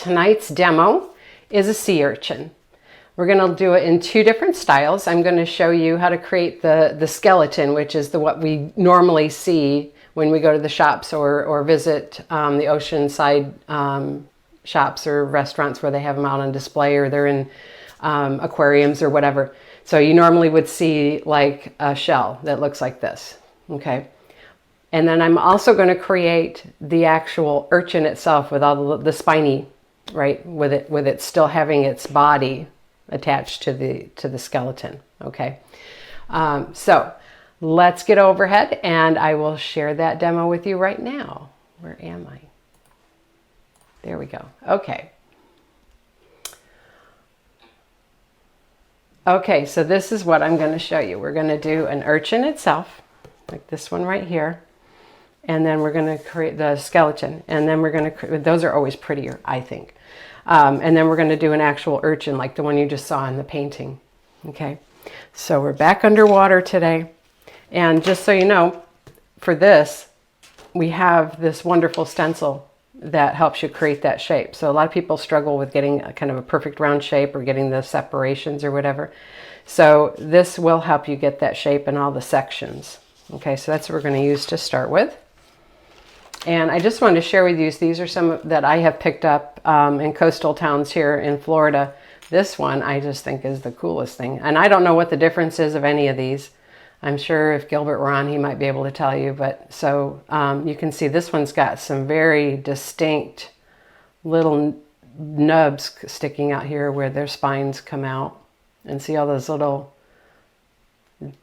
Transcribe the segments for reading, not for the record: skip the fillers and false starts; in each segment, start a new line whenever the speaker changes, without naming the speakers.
tonight's demo is a sea urchin. We're going to do it in two different styles. I'm going to show you how to create the skeleton, which is what we normally see when we go to the shops or visit the oceanside shops or restaurants where they have them out on display, or they're in aquariums or whatever. So you normally would see like a shell that looks like this, okay? And then I'm also going to create the actual urchin itself with all the spiny, right? With it still having its body attached to the skeleton, okay? So let's get overhead and I will share that demo with you right now. Where am I? There we go. Okay. Okay, so this is what I'm going to show you. We're going to do an urchin itself, like this one right here. And then we're going to create the skeleton. And then we're going to, those are always prettier, I think. And then we're going to do an actual urchin like the one you just saw in the painting. Okay, so we're back underwater today. And just so you know, for this, we have this wonderful stencil that helps you create that shape. So a lot of people struggle with getting a kind of a perfect round shape or getting the separations or whatever. So this will help you get that shape in all the sections. Okay, so that's what we're going to use to start with. And I just wanted to share with you, these are some that I have picked up in coastal towns here in Florida. This one I just think is the coolest thing. And I don't know what the difference is of any of these. I'm sure if Gilbert were on, he might be able to tell you. But so you can see this one's got some very distinct little nubs sticking out here where their spines come out. And see all those little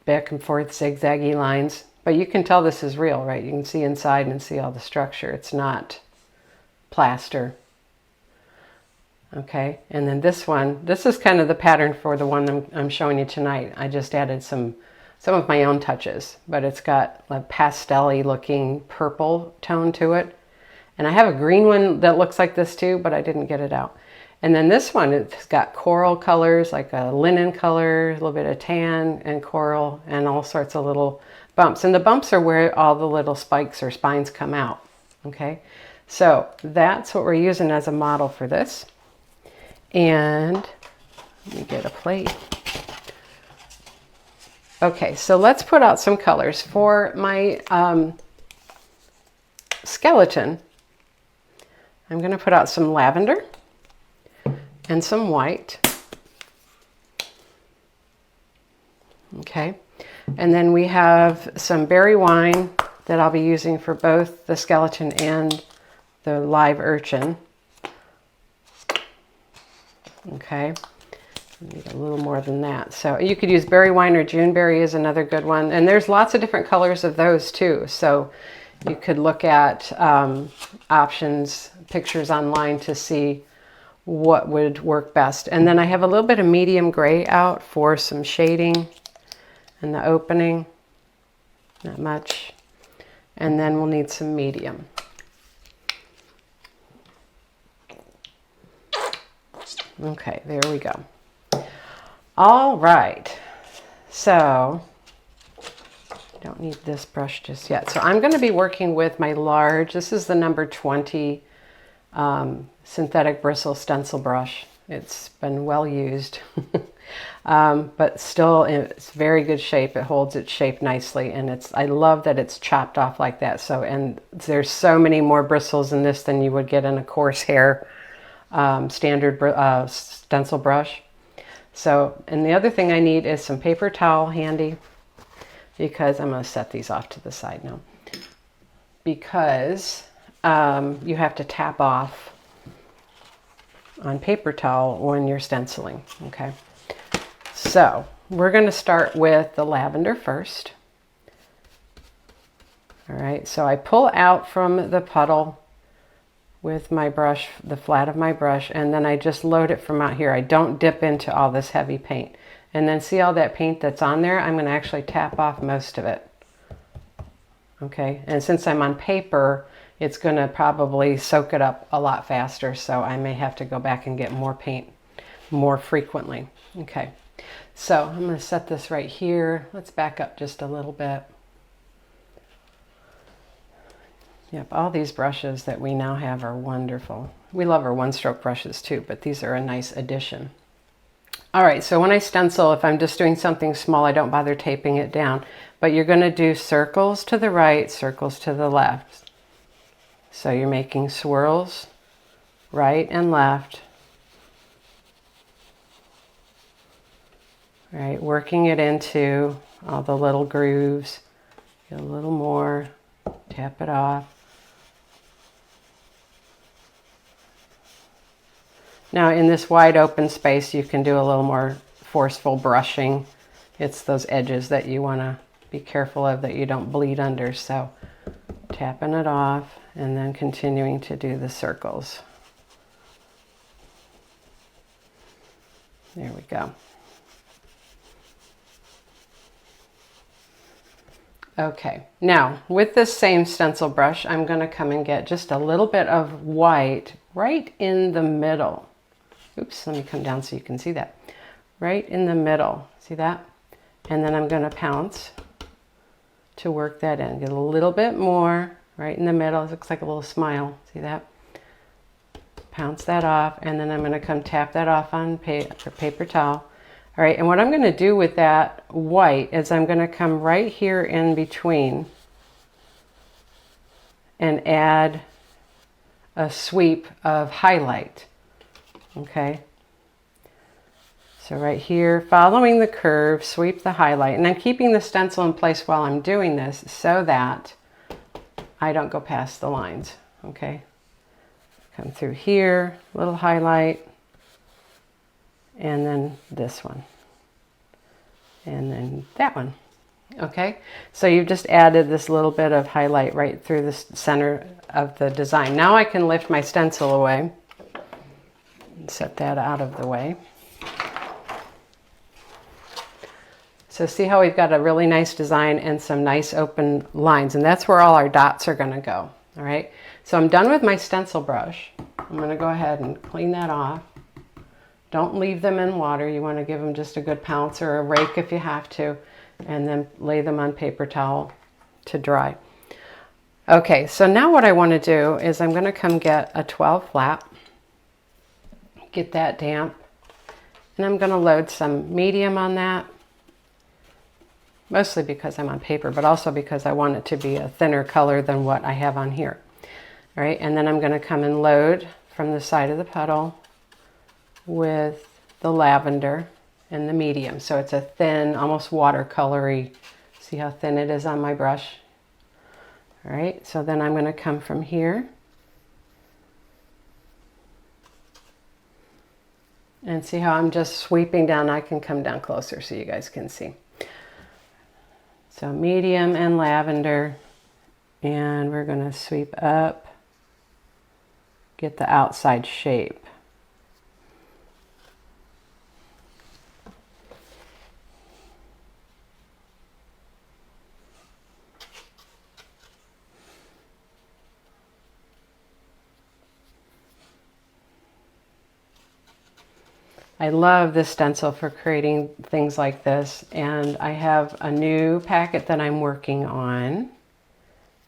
back and forth zigzaggy lines. But you can tell this is real, right? You can see inside and see all the structure. It's not plaster. Okay, and then this one, this is kind of the pattern for the one I'm showing you tonight. I just added some of my own touches, but it's got a pastel-y looking purple tone to it. And I have a green one that looks like this too, but I didn't get it out. And then this one, it's got coral colors, like a linen color, a little bit of tan and coral, and all sorts of little bumps. And the bumps are where all the little spikes or spines come out. Okay, so that's what we're using as a model for this. And let me get a plate. Okay, so let's put out some colors. For my skeleton, I'm going to put out some lavender and some white. Okay, and then we have some berry wine that I'll be using for both the skeleton and the live urchin. Okay, I need a little more than that. So you could use berry wine, or Juneberry is another good one. And there's lots of different colors of those too. So you could look at options, pictures online to see what would work best. And then I have a little bit of medium gray out for some shading in the opening, not much. And then we'll need some medium. Okay, there we go. All right, so don't need this brush just yet. So I'm going to be working with my large, this is the number 20 synthetic bristle stencil brush. It's been well used, but still it's very good shape. It holds its shape nicely, and I love that it's chopped off like that. So, and there's so many more bristles in this than you would get in a coarse hair standard stencil brush. So, and the other thing I need is some paper towel handy, because I'm going to set these off to the side now, because you have to tap off on paper towel when you're stenciling. Okay, so we're going to start with the lavender first. All right, so I pull out from the puddle with my brush, the flat of my brush, and then I just load it from out here. I don't dip into all this heavy paint. And then see all that paint that's on there? I'm going to actually tap off most of it. Okay, and since I'm on paper, it's going to probably soak it up a lot faster, so I may have to go back and get more paint more frequently. Okay, so I'm going to set this right here. Let's back up just a little bit. Yep, all these brushes that we now have are wonderful. We love our one-stroke brushes too, but these are a nice addition. All right, so when I stencil, if I'm just doing something small, I don't bother taping it down. But you're going to do circles to the right, circles to the left. So you're making swirls right and left. Right, working it into all the little grooves. Get a little more, tap it off. Now in this wide open space, you can do a little more forceful brushing. It's those edges that you want to be careful of that you don't bleed under. So tapping it off and then continuing to do the circles. There we go. Okay, now with this same stencil brush, I'm going to come and get just a little bit of white right in the middle. Oops, let me come down so you can see that. Right in the middle, see that? And then I'm going to pounce to work that in. Get a little bit more right in the middle. It looks like a little smile, see that? Pounce that off, and then I'm going to come tap that off on paper towel. All right, and what I'm going to do with that white is I'm going to come right here in between and add a sweep of highlight. Okay, so right here, following the curve, sweep the highlight, and I'm keeping the stencil in place while I'm doing this so that I don't go past the lines. Okay, come through here, little highlight, and then this one, and then that one. Okay, so you've just added this little bit of highlight right through the center of the design. Now I can lift my stencil away and set that out of the way. So see how we've got a really nice design and some nice open lines, and that's where all our dots are going to go. All right, so I'm done with my stencil brush. I'm going to go ahead and clean that off. Don't leave them in water. You want to give them just a good pounce or a rake if you have to, and then lay them on paper towel to dry. Okay, so now what I want to do is I'm going to come get a 12 flat, get that damp, and I'm going to load some medium on that, mostly because I'm on paper, but also because I want it to be a thinner color than what I have on here. All right, and then I'm going to come and load from the side of the petal with the lavender and the medium. So it's a thin, almost watercolory. See how thin it is on my brush? All right, so then I'm going to come from here and see how I'm just sweeping down. I can come down closer so you guys can see. So medium and lavender, and we're going to sweep up, get the outside shape. I love this stencil for creating things like this, and I have a new packet that I'm working on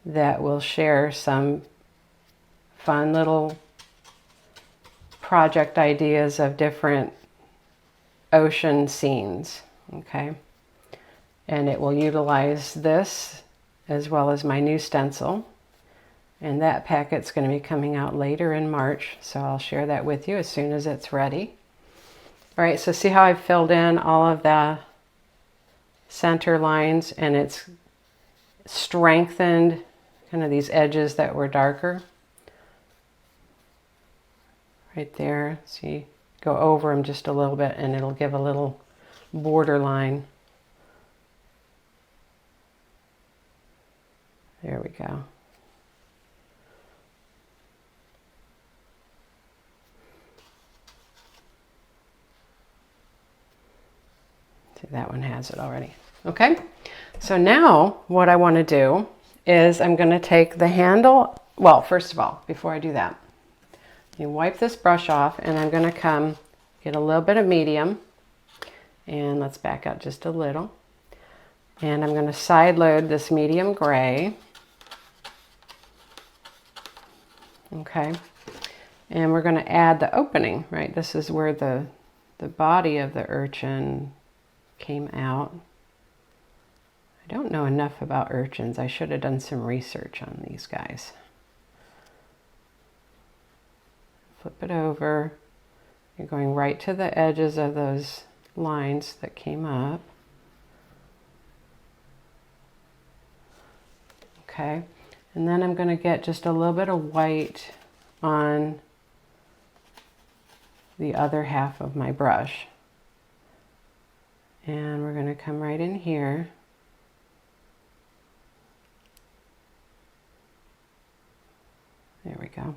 that will share some fun little project ideas of different ocean scenes, okay? And it will utilize this as well as my new stencil, and that packet's going to be coming out later in March, so I'll share that with you as soon as it's ready. All right, so see how I've filled in all of the center lines, and it's strengthened kind of these edges that were darker. Right there, see, go over them just a little bit and it'll give a little border line. There we go. See, that one has it already. Okay, so now what I want to do is I'm going to take the handle. Well, first of all, before I do that, you wipe this brush off, and I'm going to come get a little bit of medium, and let's back out just a little, and I'm going to side load this medium gray, Okay, and we're going to add the opening, right? This is where the body of the urchin came out. I don't know enough about urchins. I should have done some research on these guys. Flip it over. You're going right to the edges of those lines that came up. Okay, and then I'm going to get just a little bit of white on the other half of my brush. And we're going to come right in here. There we go.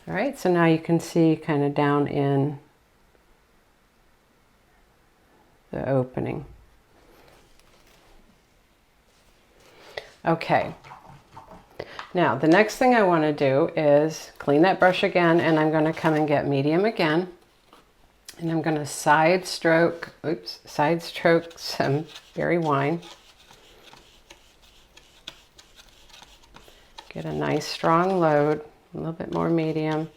All right, so now you can see kind of down in the opening. Okay, now the next thing I want to do is clean that brush again, and I'm going to come and get medium again, and I'm going to side stroke some berry wine. Get a nice strong load, a little bit more medium,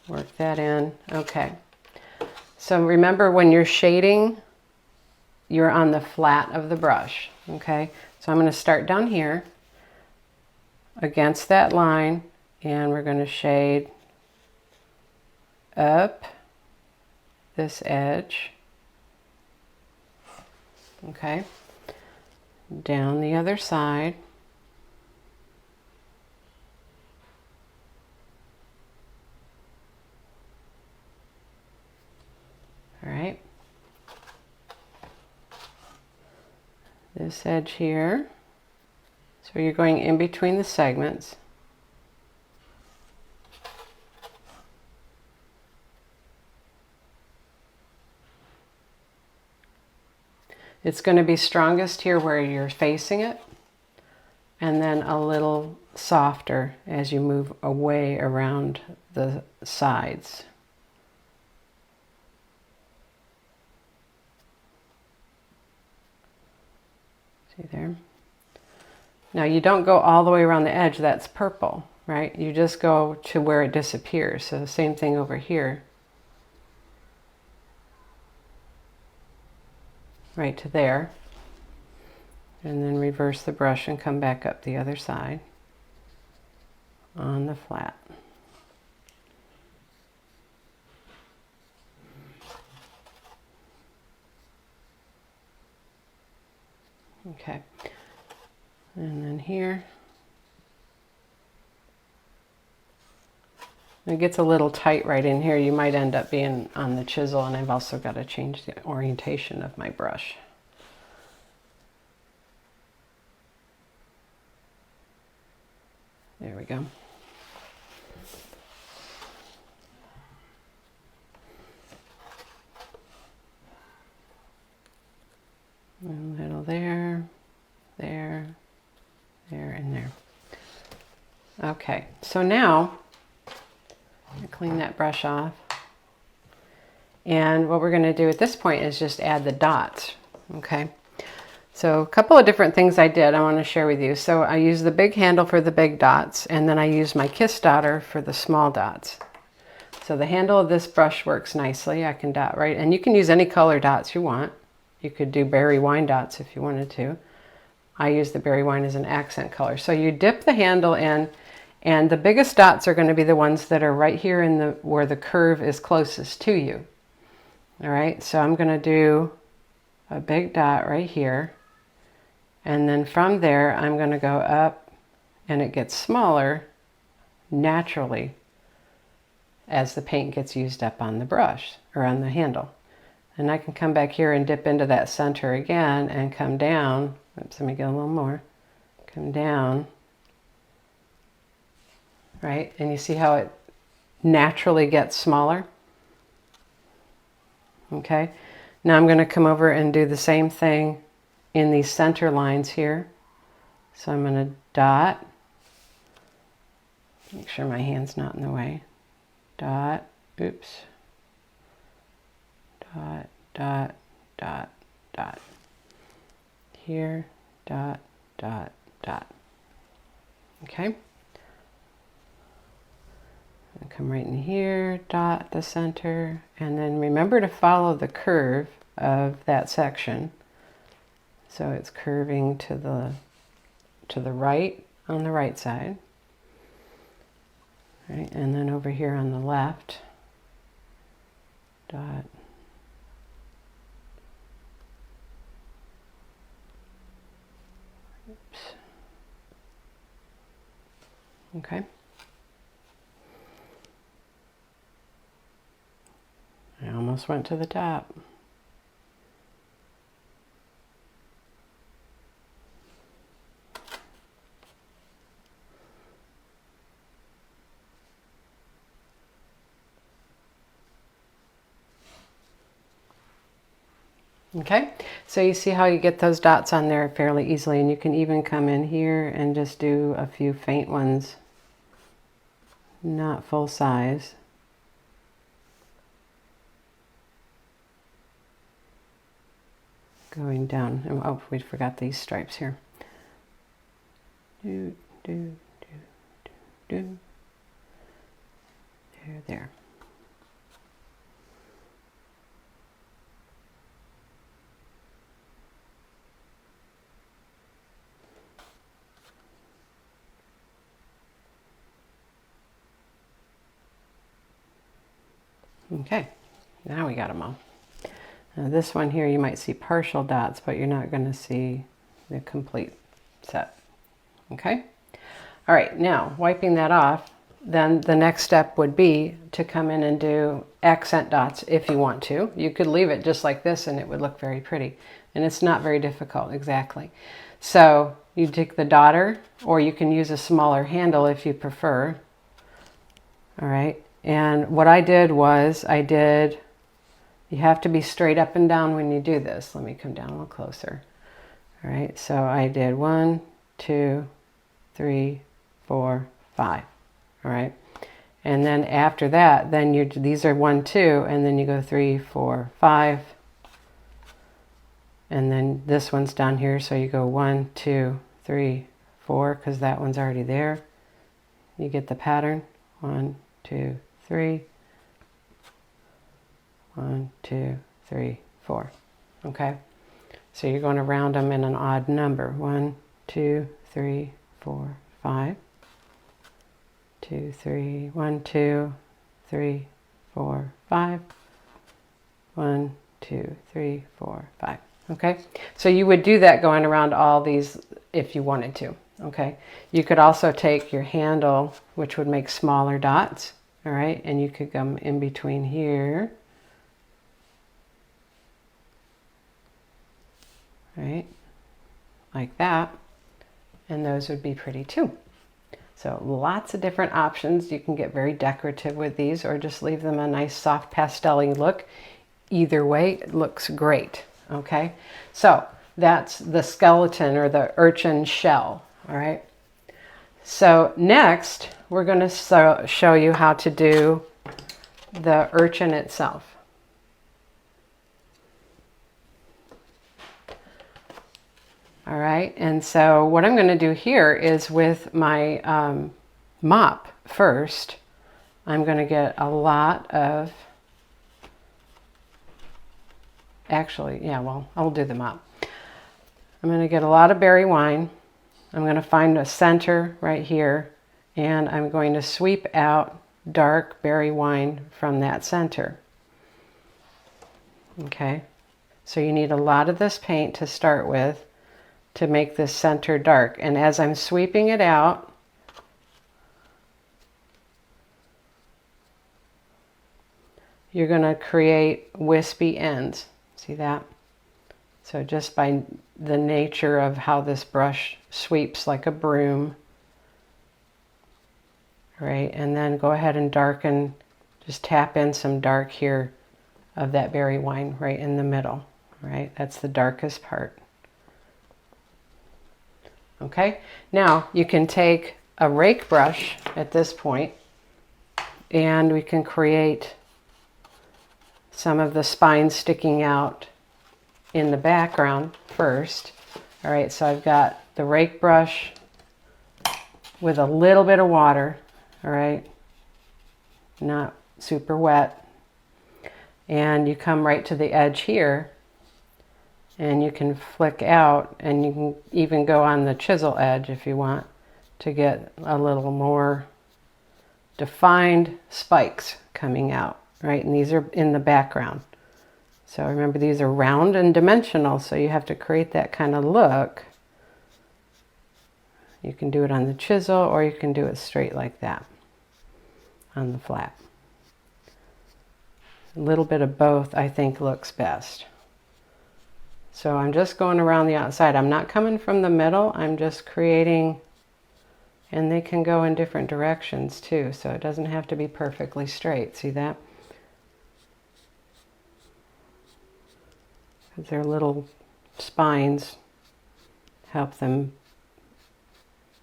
work that in. Okay, so remember when you're shading, you're on the flat of the brush, okay? So I'm going to start down here against that line, and we're going to shade up this edge, okay? Down the other side. All right. This edge here. So you're going in between the segments. It's going to be strongest here where you're facing it, and then a little softer as you move away around the sides. See there? Now you don't go all the way around the edge, that's purple, right? You just go to where it disappears. So the same thing over here. Right to there. And then reverse the brush and come back up the other side on the flat. Okay. And then here, it gets a little tight right in here. You might end up being on the chisel, and I've also got to change the orientation of my brush. There we go. A little there, there, there, and there. Okay, so now I clean that brush off. And what we're going to do at this point is just add the dots. Okay, so a couple of different things I did I want to share with you. So I used the big handle for the big dots, and then I used my kiss dotter for the small dots. So the handle of this brush works nicely. I can dot right, and you can use any color dots you want. You could do berry wine dots if you wanted to. I use the berry wine as an accent color. So you dip the handle in, and the biggest dots are going to be the ones that are right here in the where the curve is closest to you. All right, so I'm going to do a big dot right here, and then from there I'm going to go up, and it gets smaller naturally as the paint gets used up on the brush or on the handle. And I can come back here and dip into that center again and come down. Oops, let me get a little more. Come down. Right? And you see how it naturally gets smaller? Okay. Now I'm going to come over and do the same thing in these center lines here. So I'm going to dot. Make sure my hand's not in the way. Dot. Oops. Dot, dot, dot, dot. Here, dot, dot, dot. Okay. And come right in here, dot the center, and then remember to follow the curve of that section. So it's curving to the right on the right side. Right, and then over here on the left, dot. Oops. Okay. I almost went to the top. Okay, so you see how you get those dots on there fairly easily, and you can even come in here and just do a few faint ones, not full size. Going down. Oh, we forgot these stripes here. Do, do, do, do, do. There, there. Okay, now we got them all. Now this one here, you might see partial dots, but you're not going to see the complete set. Okay? All right, now wiping that off, then the next step would be to come in and do accent dots if you want to. You could leave it just like this and it would look very pretty. And it's not very difficult, exactly. So you take the dotter, or you can use a smaller handle if you prefer. All right. And what I did was, you have to be straight up and down when you do this. Let me come down a little closer. All right, so I did 1, 2, 3, 4, 5. All right. And then after that, then these are 1, 2, and then you go 3, 4, 5. And then this one's down here, so you go 1, 2, 3, 4, because that one's already there. You get the pattern. 1, 2, 3. 1, 2, 3, 4. Okay. So you're going to round them in an odd number. 1, 2, 3, 4, 5. 2, 3, 1, 2, 3, 4, 5. 1, 2, 3, 4, 5. Okay. So you would do that going around all these if you wanted to. Okay. You could also take your handle, which would make smaller dots. All right. And you could come in between here. Right, like that, and those would be pretty too. So lots of different options. You can get very decorative with these, or just leave them a nice soft pastel-y look. Either way, it looks great. Okay, so that's the skeleton or the urchin shell. All right, so next we're going to show you how to do the urchin itself. All right, and so what I'm going to do here is with my mop first, I'm going to get a lot of, actually, yeah, well, I'll do the mop. I'm going to get a lot of berry wine. I'm going to find a center right here, and I'm going to sweep out dark berry wine from that center. Okay, so you need a lot of this paint to start with, to make this center dark. And as I'm sweeping it out, you're going to create wispy ends. See that? So just by the nature of how this brush sweeps like a broom. Right, and then go ahead and darken, just tap in some dark here of that berry wine right in the middle. Right, that's the darkest part. Okay, now you can take a rake brush at this point, and we can create some of the spines sticking out in the background first. All right, so I've got the rake brush with a little bit of water, all right? Not super wet. And you come right to the edge here, and you can flick out, and you can even go on the chisel edge if you want to get a little more defined spikes coming out, right? And these are in the background. So remember, these are round and dimensional, so you have to create that kind of look. You can do it on the chisel, or you can do it straight like that on the flat. A little bit of both, I think, looks best. So I'm just going around the outside. I'm not coming from the middle. I'm just creating, and they can go in different directions too, so it doesn't have to be perfectly straight. See that? Their little spines help them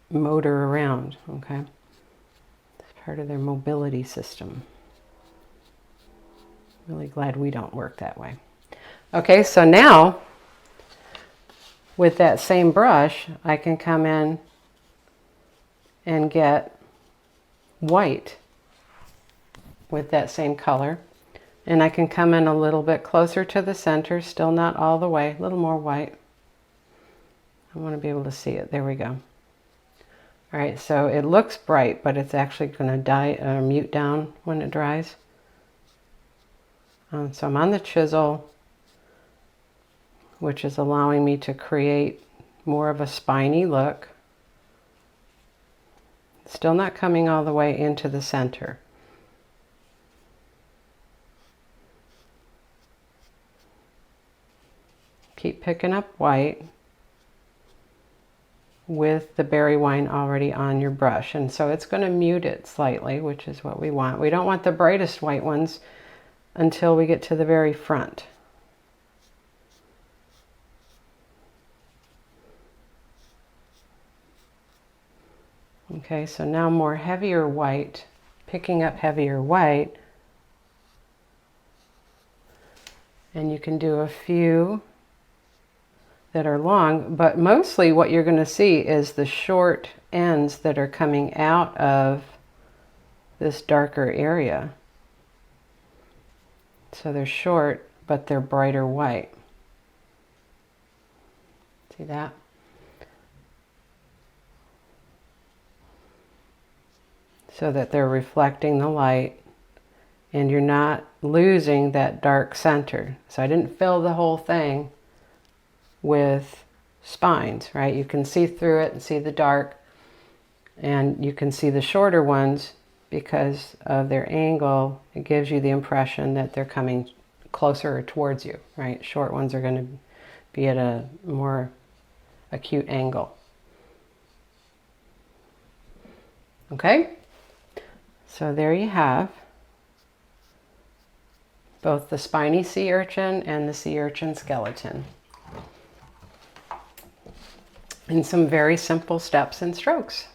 motor around, okay? It's part of their mobility system. Really glad we don't work that way. Okay, so now with that same brush, I can come in and get white with that same color. And I can come in a little bit closer to the center, still not all the way, a little more white. I want to be able to see it. There we go. All right, so it looks bright, but it's actually going to die or mute down when it dries. So I'm on the chisel, which is allowing me to create more of a spiny look. Still not coming all the way into the center. Keep picking up white with the berry wine already on your brush. And so it's going to mute it slightly, which is what we want. We don't want the brightest white ones until we get to the very front. Okay, so now more heavier white, picking up heavier white. And you can do a few that are long, but mostly what you're going to see is the short ends that are coming out of this darker area. So they're short, but they're brighter white. See that? So that they're reflecting the light and you're not losing that dark center. So I didn't fill the whole thing with spines, right? You can see through it and see the dark, and you can see the shorter ones because of their angle. It gives you the impression that they're coming closer towards you, right? Short ones are going to be at a more acute angle. Okay, so there you have both the spiny sea urchin and the sea urchin skeleton in some very simple steps and strokes.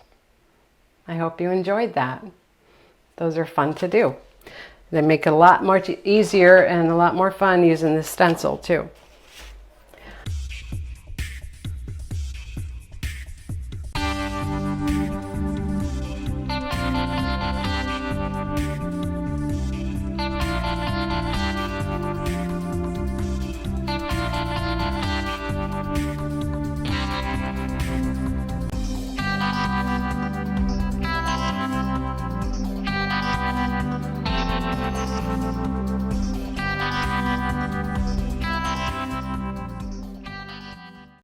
I hope you enjoyed that. Those are fun to do. They make it a lot more easier and a lot more fun using the stencil too.